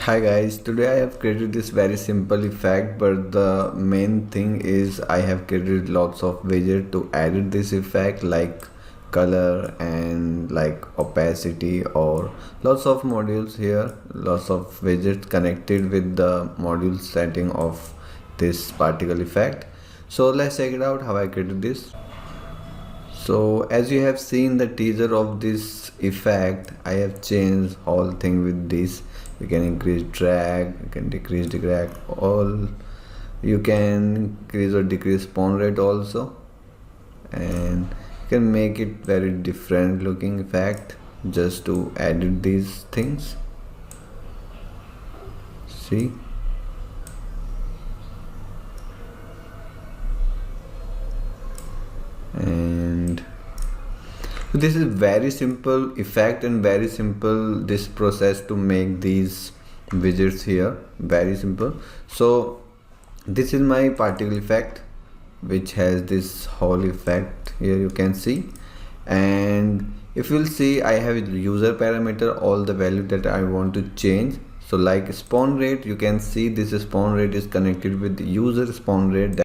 Hi guys, today I have created this very simple effect, but the main thing is I have created lots of widgets to edit this effect, like color and like opacity, or lots of modules here, lots of widgets connected with the module setting of this particle effect. So let's check it out how I created this. So as you have seen the teaser of this effect, I have changed whole thing with this. You can increase drag, you can decrease the drag, all you can increase or decrease spawn rate also, and you can make it very different looking effect just to edit these things. See, and this is very simple effect and very simple this process to make these widgets here, very simple. So this is my particle effect which has this whole effect here, you can see. And if you'll see, I have user parameter, all the value that I want to change. So like spawn rate, you can see this spawn rate is connected with the user spawn rate.